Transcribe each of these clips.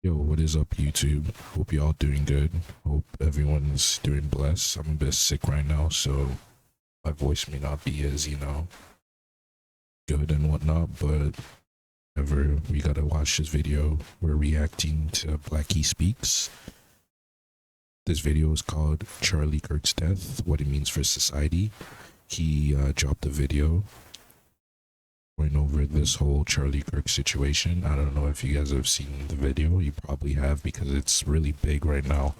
Yo, what is up, YouTube? Hope y'all doing good. Hope everyone's doing blessed. I'm a bit sick right now, so my voice may not be as, good and whatnot, but ever we gotta watch this video. We're reacting to BlackySpeakz. This video is called Charlie Kirk's Death, What It Means for Society. He dropped a video going over this whole Charlie Kirk situation. I don't know if you guys have seen the video. You probably have because it's really big right now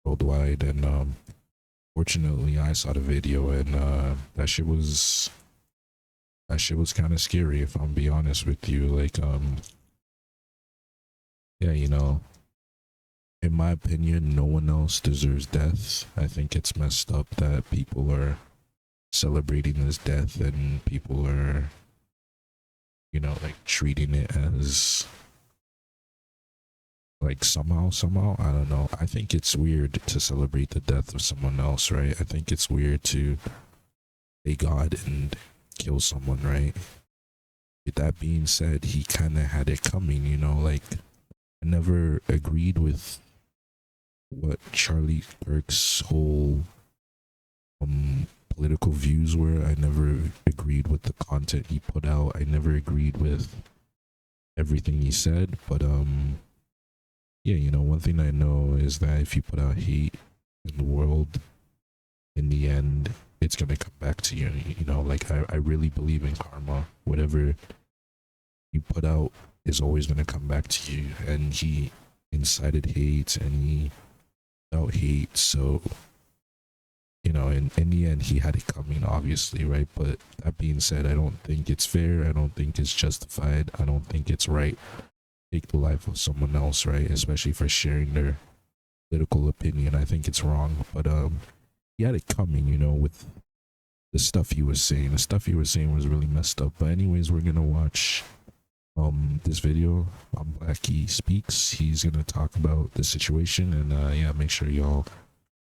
worldwide, and fortunately I saw the video, and that shit was kind of scary, if I'm be honest with you. Like, yeah, in my opinion, no one else deserves death. I think it's messed up that people are celebrating his death, and people are, like, treating it as like somehow, I don't know. I think it's weird to celebrate the death of someone else, right? I think it's weird to play God and kill someone, right? With that being said, he kind of had it coming, like, I never agreed with what Charlie Kirk's whole political views were. I never agreed with the content he put out. I never agreed with everything he said, but yeah, one thing I know is that if you put out hate in the world, in the end, it's gonna come back to you. Like, I really believe in karma. Whatever you put out is always gonna come back to you. And he incited hate, and he felt hate. So, in the end, he had it coming, obviously, right? But that being said, I don't think it's fair. I don't think it's justified. I don't think it's right. Take the life of someone else, right? Especially for sharing their political opinion. I think it's wrong. But he had it coming, with the stuff he was saying. The stuff he was saying was really messed up. But anyways, we're gonna watch this video on BlackySpeakz. He's gonna talk about the situation, and yeah, make sure y'all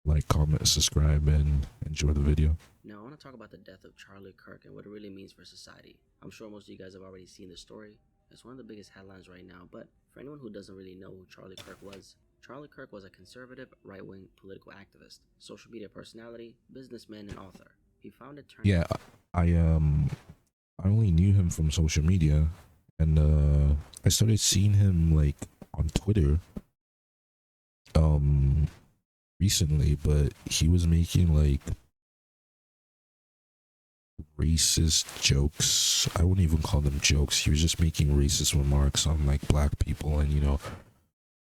like, comment, subscribe, and enjoy the video. Now, I want to talk about the death of Charlie Kirk and what it really means for society. I'm sure most of you guys have already seen the story. It's one of the biggest headlines right now, but for anyone who doesn't really know who Charlie Kirk was, Charlie Kirk was a conservative, right-wing political activist, social media personality, businessman, and author. He founded Yeah, I only knew him from social media, and I started seeing him, like, on Twitter recently, but he was making, like, racist jokes. I wouldn't even call them jokes. He was just making racist remarks on, like, black people. And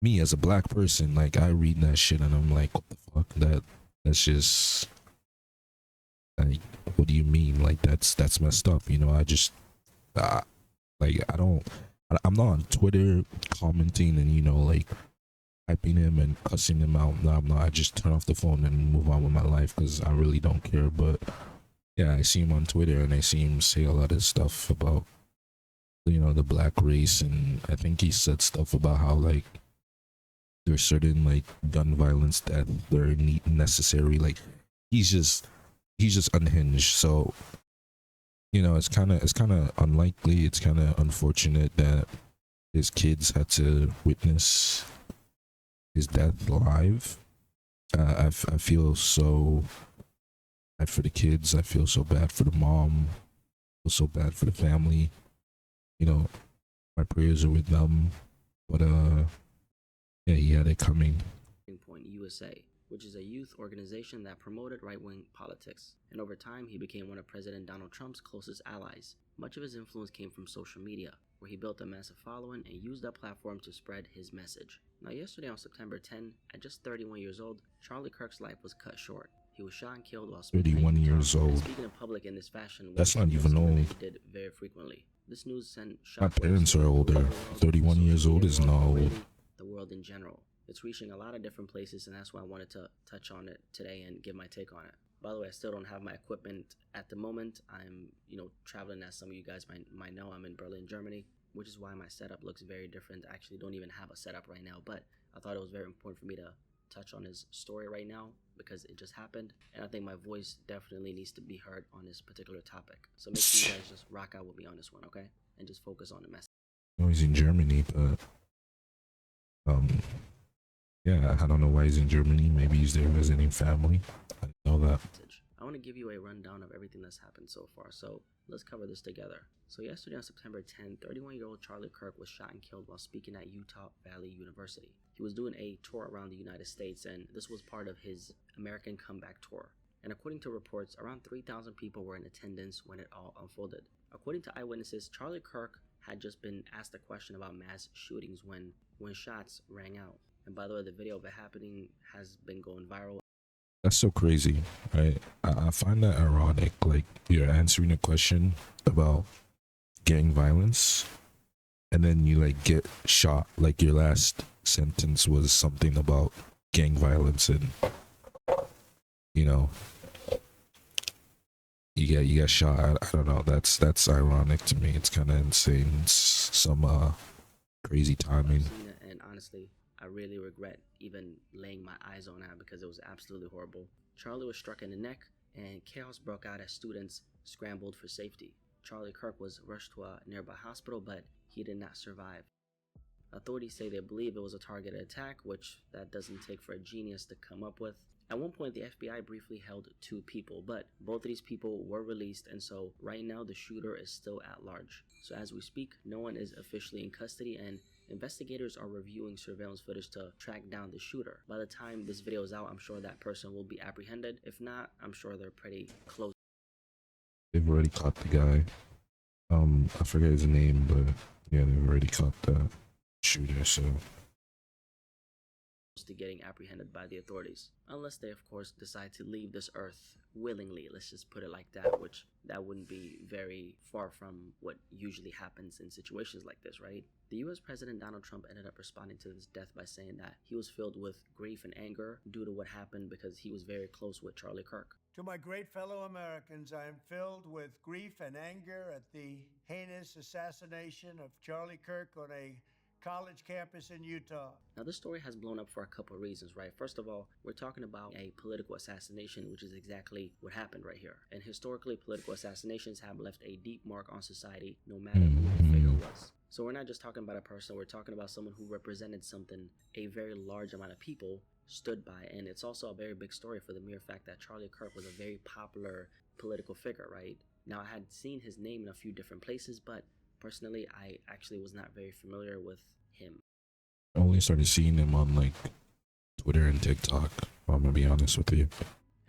me as a black person, like, I read that shit and I'm like, what the fuck? That's just, like, what do you mean? Like, that's messed up. I just like, I'm not on Twitter commenting and, like, typing him and cussing him out. No, I'm not. I just turn off the phone and move on with my life because I really don't care. But yeah, I see him on Twitter, and I see him say a lot of stuff about, the black race. And I think he said stuff about how, like, there's certain, like, gun violence that they're necessary. Like, he's just unhinged. So, it's kind of unlikely. It's kind of unfortunate that his kids had to witness his death live. I feel so bad for the kids. I feel so bad for the mom. I feel so bad for the family. My prayers are with them. But yeah, he had it coming. Point USA, which is a youth organization that promoted right-wing politics. And over time, he became one of President Donald Trump's closest allies. Much of his influence came from social media, where he built a massive following and used that platform to spread his message. Now, yesterday on September 10, at just 31 years old, Charlie Kirk's life was cut short. He was shot and killed while smoking 31 a years guitar and old. speaking in public in this fashion. That's not even old. He did very frequently. This news sent My shockwaves parents are older. 31 years old is not old. The world in general. It's reaching a lot of different places, and that's why I wanted to touch on it today and give my take on it. By the way, I still don't have my equipment at the moment. I'm, traveling, as some of you guys might know. I'm in Berlin, Germany, which is why my setup looks very different. I actually don't even have a setup right now, but I thought it was very important for me to touch on his story right now because it just happened, and I think my voice definitely needs to be heard on this particular topic. So make sure you guys just rock out with me on this one, okay? And just focus on the message. I know he's in Germany, but Um, yeah, I don't know why he's in Germany. Maybe he's there visiting family. I didn't know that. I want to give you a rundown of everything that's happened so far, so let's cover this together. So yesterday on September 10th, 31-year-old Charlie Kirk was shot and killed while speaking at Utah Valley University. He was doing a tour around the United States, and this was part of his American Comeback Tour. And according to reports, around 3,000 people were in attendance when it all unfolded. According to eyewitnesses, Charlie Kirk had just been asked a question about mass shootings when shots rang out. And by the way, the video of it happening has been going viral. That's so crazy, right? I find that ironic. Like, you're answering a question about gang violence, and then you like get shot. Like, your last sentence was something about gang violence, and you know, you get shot. I don't know. That's ironic to me. It's kind of insane. It's some crazy timing. And honestly, I really regret even laying my eyes on that because it was absolutely horrible. Charlie was struck in the neck, and chaos broke out as students scrambled for safety. Charlie Kirk was rushed to a nearby hospital, but he did not survive. Authorities say they believe it was a targeted attack, which that doesn't take for a genius to come up with. At one point, the FBI briefly held 2 people, but both of these people were released, and so right now the shooter is still at large. So as we speak, no one is officially in custody, and investigators are reviewing surveillance footage to track down the shooter. By the time this video is out, I'm sure that person will be apprehended. If not, I'm sure they're pretty close. They've already caught the guy. I forget his name, but yeah, they've already caught the shooter. So to getting apprehended by the authorities, unless they of course decide to leave this earth willingly, let's just put it like that, which that wouldn't be very far from what usually happens in situations like this, right? The US President Donald Trump ended up responding to this death by saying that he was filled with grief and anger due to what happened because he was very close with Charlie Kirk. To my great fellow Americans, I am filled with grief and anger at the heinous assassination of Charlie Kirk on a college campus in Utah. Now, this story has blown up for a couple of reasons, right? First of all, we're talking about a political assassination, which is exactly what happened right here. And historically, political assassinations have left a deep mark on society, no matter who the figure was. So we're not just talking about a person, we're talking about someone who represented something a very large amount of people stood by. And it's also a very big story for the mere fact that Charlie Kirk was a very popular political figure, right? Now, I had seen his name in a few different places, but personally, I actually was not very familiar with him. I only started seeing him on like Twitter and TikTok. I'm gonna be honest with you.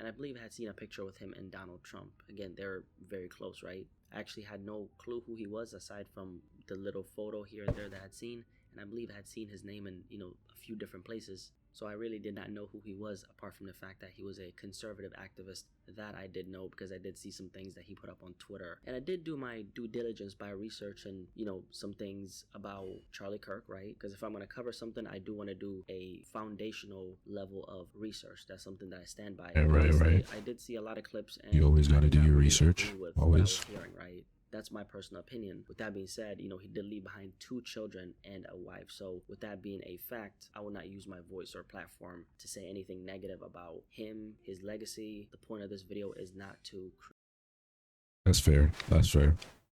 And I believe I had seen a picture with him and Donald Trump. Again, they're very close, right? I actually had no clue who he was aside from the little photo here and there that I had seen. And I believe I had seen his name in, a few different places. So I really did not know who he was, apart from the fact that he was a conservative activist. That I did know because I did see some things that he put up on Twitter. And I did do my due diligence by researching, some things about Charlie Kirk, right? Because if I'm going to cover something, I do want to do a foundational level of research. That's something that I stand by. Yeah, right. I did see a lot of clips. And you always got to do your really research. with always. What I was hearing, right? That's my personal opinion. With that being said, he did leave behind 2 children and a wife. So with that being a fact, I will not use my voice or platform to say anything negative about him, his legacy. The point of this video is not to That's fair.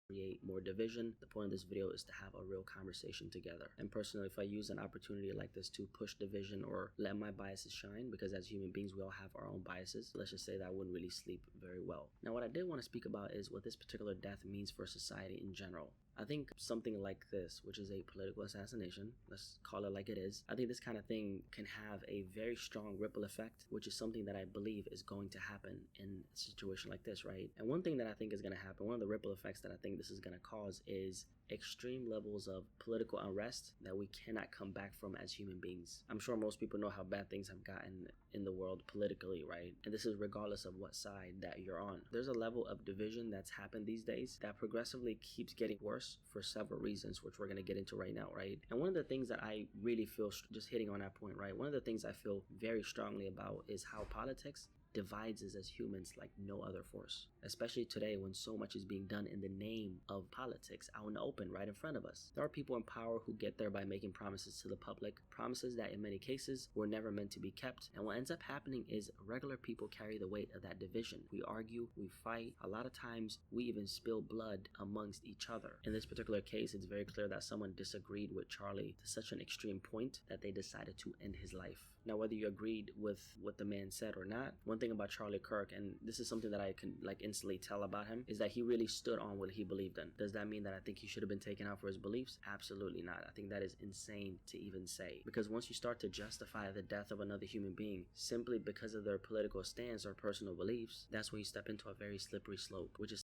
create more division. The point of this video is to have a real conversation together. And personally, if I use an opportunity like this to push division or let my biases shine, because as human beings we all have our own biases, let's just say that I wouldn't really sleep very well. Now, what I did want to speak about is what this particular death means for society in general. I think something like this, which is a political assassination, let's call it like it is, I think this kind of thing can have a very strong ripple effect, which is something that I believe is going to happen in a situation like this, right? And one thing that I think is going to happen, one of the ripple effects that I think this is going to cause is extreme levels of political unrest that we cannot come back from as human beings. I'm sure most people know how bad things have gotten in the world politically, right? And this is regardless of what side that you're on. There's a level of division that's happened these days that progressively keeps getting worse for several reasons, which we're going to get into right now, right? And one of the things that I really feel, just hitting on that point, right? One of the things I feel very strongly about is how politics divides us as humans like no other force, especially today when so much is being done in the name of politics out in the open right in front of us. There are people in power who get there by making promises to the public, promises that in many cases were never meant to be kept, and what ends up happening is regular people carry the weight of that division. We argue, we fight, a lot of times we even spill blood amongst each other. In this particular case, it's very clear that someone disagreed with Charlie to such an extreme point that they decided to end his life. Now, whether you agreed with what the man said or not, one thing about Charlie Kirk, and this is something that I can like instantly tell about him, is that he really stood on what he believed in. Does that mean that I think he should have been taken out for his beliefs? Absolutely not. I think that is insane to even say. Because once you start to justify the death of another human being simply because of their political stance or personal beliefs, that's when you step into a very slippery slope, which is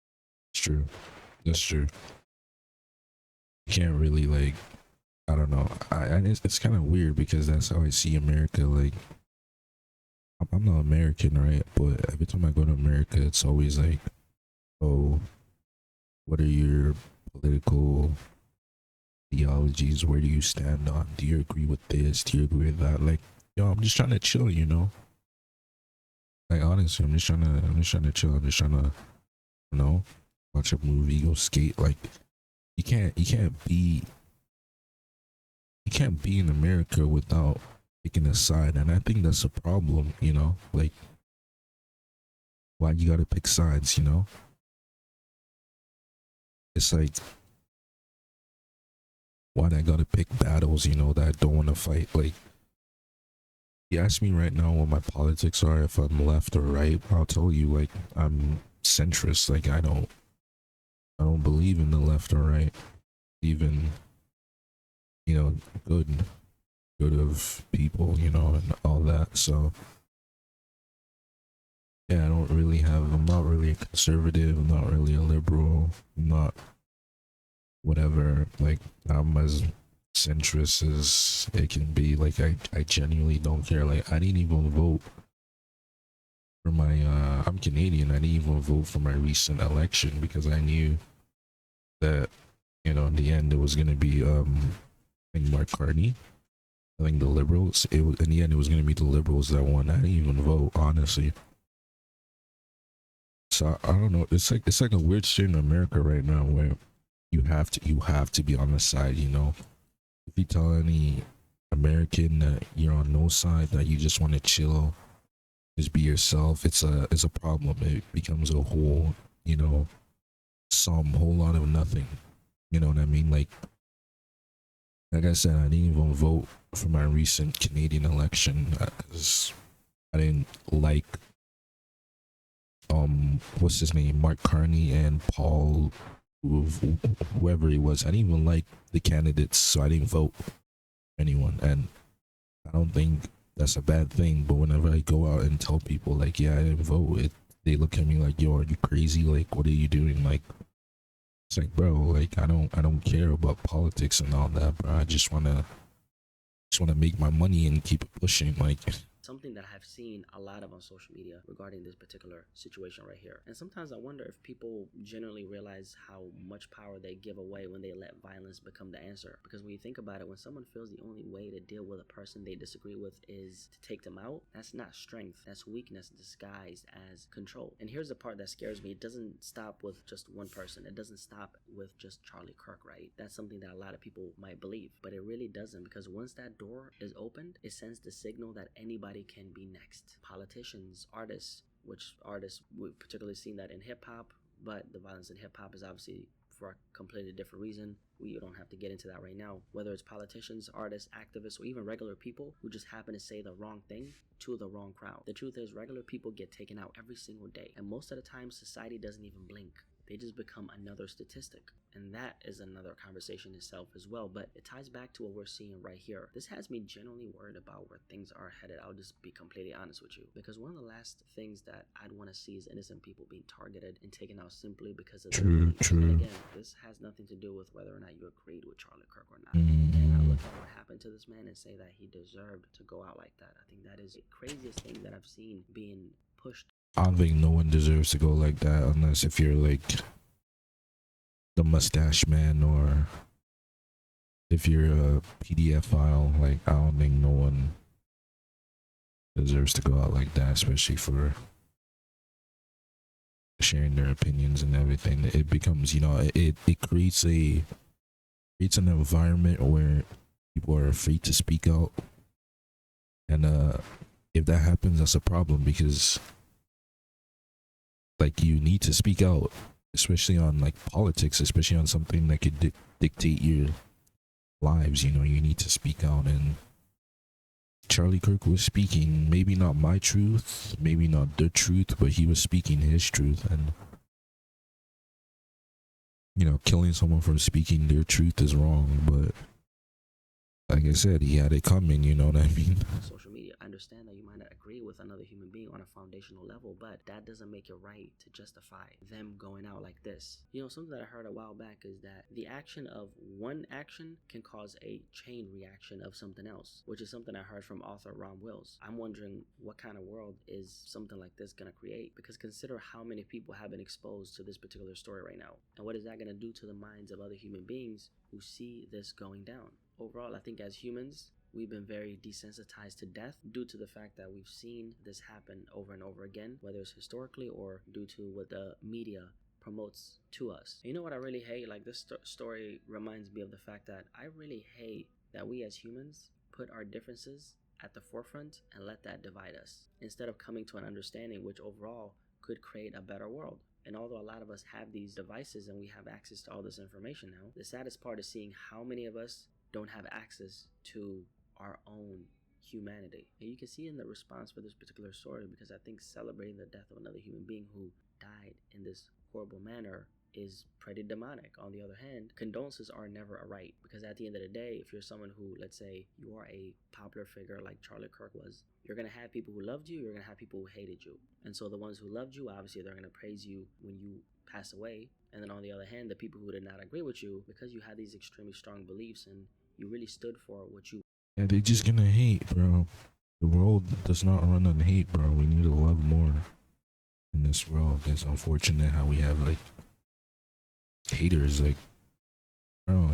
true. That's true. You can't really like, I don't know. It's kind of weird because that's how I see America. Like, I'm not American, right? But every time I go to America, it's always like, oh, what are your political ideologies? Where do you stand on? Do you agree with this? Do you agree with that? Like, yo, I'm just trying to chill, you know? Like, honestly, I'm just trying to chill. I'm just trying to, you know, watch a movie, go skate. Like, you can't be in America without picking a side, and I think that's a problem, you know? Like, why you gotta pick sides, you know? It's like, why I gotta pick battles, you know, that I don't want to fight. Like, you ask me right now what my politics are, if I'm left or right, I'll tell you, like, I'm centrist. Like, I don't believe in the left or right, even, you know, good of people, you know, and all that. So yeah, I'm not really a conservative, I'm not really a liberal, I'm not whatever. Like, I'm as centrist as it can be. Like, I genuinely don't care. Like, I didn't even vote for my I'm Canadian. I didn't even vote for my recent election because I knew that, you know, in the end it was gonna be I think Mark Carney. I think the Liberals. In the end, it was gonna be the Liberals that won. I didn't even vote, honestly. So I don't know. It's like a weird shit in America right now where you have to be on the side. You know, if you tell any American that you're on no side, that you just want to chill, just be yourself, it's a problem. It becomes a whole, you know, whole lot of nothing. You know what I mean? Like I said, I didn't even vote for my recent Canadian election because I didn't like what's his name, Mark Carney and Paul, whoever he was. I didn't even like the candidates, so I didn't vote for anyone. And I don't think that's a bad thing, but whenever I go out and tell people like, yeah, I didn't vote, they look at me like, yo, are you crazy? Like, what are you doing? Like, it's like, bro, like, I don't care about politics and all that, bro. I just wanna make my money and keep it pushing. Like, something that I've seen a lot of on social media regarding this particular situation right here. And sometimes I wonder if people generally realize how much power they give away when they let violence become the answer. Because when you think about it, when someone feels the only way to deal with a person they disagree with is to take them out, that's not strength, that's weakness disguised as control. And here's the part that scares me. It doesn't stop with just one person. It doesn't stop with just Charlie Kirk, right? That's something that a lot of people might believe, but it really doesn't, because once that door is opened, it sends the signal that anybody can be next. Politicians, artists, which artists, we've particularly seen that in hip-hop, but the violence in hip-hop is obviously for a completely different reason. We don't have to get into that right now. Whether it's politicians, artists, activists, or even regular people who just happen to say the wrong thing to the wrong crowd. The truth is, regular people get taken out every single day, and most of the time society doesn't even blink. They just become another statistic. And that is another conversation itself as well. But it ties back to what we're seeing right here. This has me genuinely worried about where things are headed. I'll just be completely honest with you. Because one of the last things that I'd want to see is innocent people being targeted and taken out simply because of their beliefs. And again, this has nothing to do with whether or not you agreed with Charlie Kirk or not. And I look at what happened to this man and say that he deserved to go out like that. I think that is the craziest thing that I've seen being pushed. I don't think no one deserves to go like that unless if you're like the mustache man or if you're a PDF file. Like, I don't think no one deserves to go out like that, especially for sharing their opinions and everything. It becomes, it creates an environment where people are afraid to speak out, and if that happens, that's a problem because like you need to speak out, especially on like politics, especially on something that could dictate your lives. You need to speak out, and Charlie Kirk was speaking, maybe not my truth, maybe not the truth, but he was speaking his truth. And killing someone from speaking their truth is wrong, but like I said, he had it coming, you know what I mean? Social media, I understand that you might not agree with another human being on a foundational level, but that doesn't make it right to justify them going out like this. Something that I heard a while back is that the action of one action can cause a chain reaction of something else, which is something I heard from author Ron Wills. I'm wondering what kind of world is something like this going to create, because consider how many people have been exposed to this particular story right now, and what is that going to do to the minds of other human beings who see this going down. Overall, I think as humans, we've been very desensitized to death due to the fact that we've seen this happen over and over again, whether it's historically or due to what the media promotes to us. And you know what I really hate? Like, this story reminds me of the fact that I really hate that we as humans put our differences at the forefront and let that divide us, instead of coming to an understanding which overall could create a better world. And although a lot of us have these devices and we have access to all this information now, the saddest part is seeing how many of us don't have access to our own humanity. And you can see in the response for this particular story, because I think celebrating the death of another human being who died in this horrible manner is pretty demonic. On the other hand, condolences are never a right, because at the end of the day, if you're someone who, let's say you are a popular figure like Charlie Kirk was, you're going to have people who loved you, you're going to have people who hated you. And so the ones who loved you, obviously they're going to praise you when you pass away. And then on the other hand, the people who did not agree with you, because you had these extremely strong beliefs and you really stood for what you... Yeah, they're just gonna hate, bro. The world does not run on hate, bro. We need to love more in this world. It's unfortunate how we have like haters, like, bro,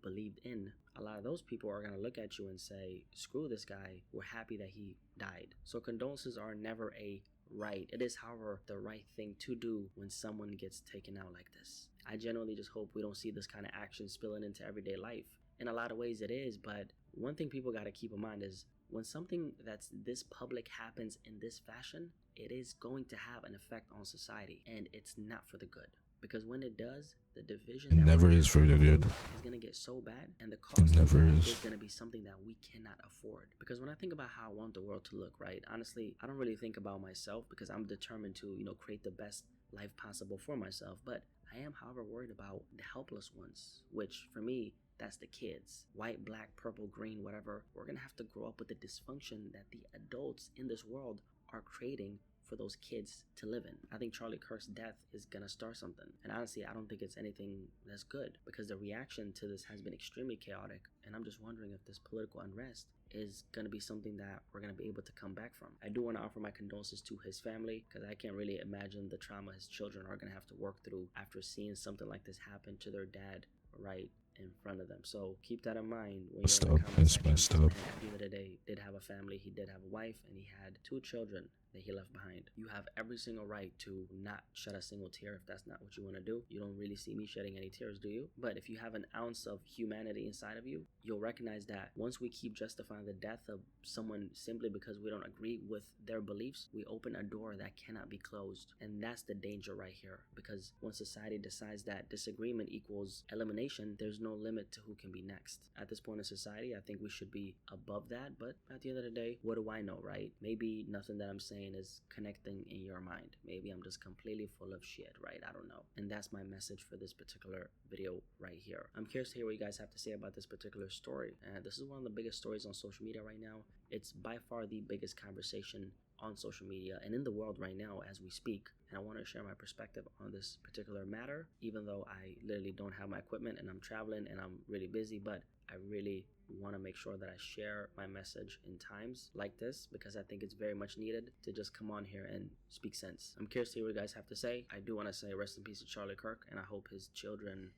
believed in. A lot of those people are going to look at you and say, screw this guy, we're happy that he died. So condolences are never a right. It is, however, the right thing to do when someone gets taken out like this. I genuinely just hope we don't see this kind of action spilling into everyday life. In a lot of ways it is, but one thing people got to keep in mind is when something that's this public happens in this fashion, it is going to have an effect on society, and it's not for the good. Because when it does, the division it never is for the good. Is going to get so bad, and the cost never is going to be something that we cannot afford. Because when I think about how I want the world to look, right, honestly, I don't really think about myself, because I'm determined to, create the best life possible for myself. But I am, however, worried about the helpless ones, which for me, that's the kids. White, black, purple, green, whatever. We're going to have to grow up with the dysfunction that the adults in this world are creating for those kids to live in. I think Charlie Kirk's death is gonna start something. And honestly, I don't think it's anything that's good, because the reaction to this has been extremely chaotic. And I'm just wondering if this political unrest is gonna be something that we're gonna be able to come back from. I do want to offer my condolences to his family, because I can't really imagine the trauma his children are gonna have to work through after seeing something like this happen to their dad right in front of them. So keep that in mind when you're in the comment section. Messed up. Man, at the end of the day, did have a family, he did have a wife, and he had 2 children that he left behind. You have every single right to not shed a single tear if that's not what you want to do. You don't really see me shedding any tears, do you? But if you have an ounce of humanity inside of you, you'll recognize that once we keep justifying the death of someone simply because we don't agree with their beliefs, we open a door that cannot be closed. And that's the danger right here, because when society decides that disagreement equals elimination, there's no limit to who can be next. At this point in society, I think we should be above that, but at the end of the day, what do I know, right? Maybe nothing that I'm saying is connecting in your mind. Maybe I'm just completely full of shit, right? I don't know. And that's my message for this particular video right here. I'm curious to hear what you guys have to say about this particular story. And this is one of the biggest stories on social media right now. It's by far the biggest conversation on social media and in the world right now as we speak. And I want to share my perspective on this particular matter, even though I literally don't have my equipment and I'm traveling and I'm really busy, but I really want to make sure that I share my message in times like this, because I think it's very much needed to just come on here and speak sense. I'm curious to hear what you guys have to say. I do want to say rest in peace to Charlie Kirk, and I hope his children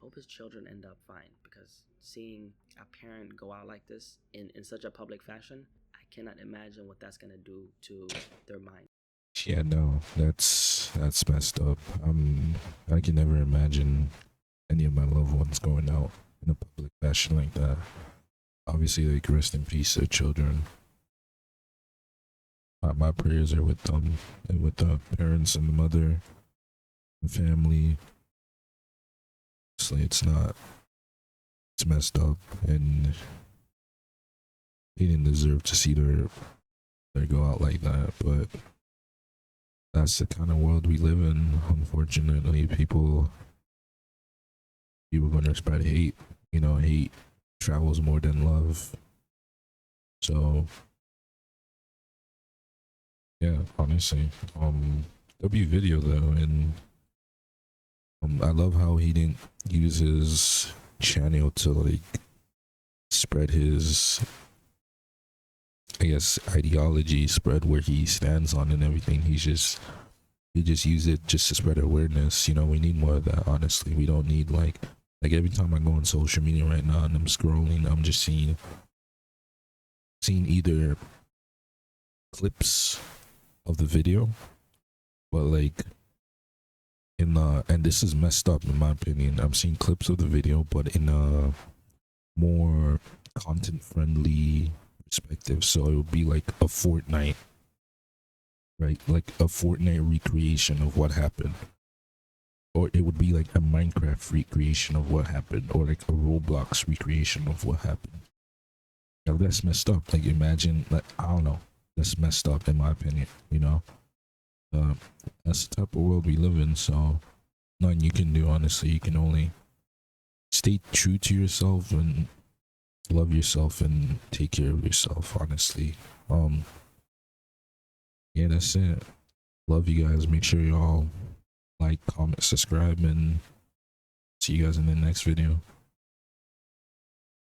end up fine, because seeing a parent go out like this in such a public fashion, I cannot imagine what that's going to do to their mind. Yeah, no, that's that's messed up. I can never imagine any of my loved ones going out in a public fashion like that. Obviously, like, rest in peace to children. My prayers are with them and with the parents and the mother, the family. Honestly, it's messed up, and they didn't deserve to see their go out like that. But that's the kind of world we live in. Unfortunately, people gonna spread hate. You know, hate travels more than love. So yeah, honestly, W video though, and I love how he didn't use his channel to like spread his, I guess, ideology, spread where he stands on and everything. He just used it just to spread awareness. You know, we need more of that. Honestly, we don't need like every time I go on social media right now and I'm scrolling, I'm just seeing either clips of the video, but like and this is messed up in my opinion. I'm seeing clips of the video, but in a more content friendly perspective. So it would be like a Fortnite, right? Like a Fortnite recreation of what happened. Or it would be like a Minecraft recreation of what happened, or like a Roblox recreation of what happened. Now that's messed up. Like imagine, like, I don't know, that's messed up in my opinion. You know, that's the type of world we live in. So nothing you can do. Honestly, you can only stay true to yourself and love yourself and take care of yourself. Honestly, yeah, that's it. Love you guys. Make sure y'all like, comment, subscribe, and see you guys in the next video.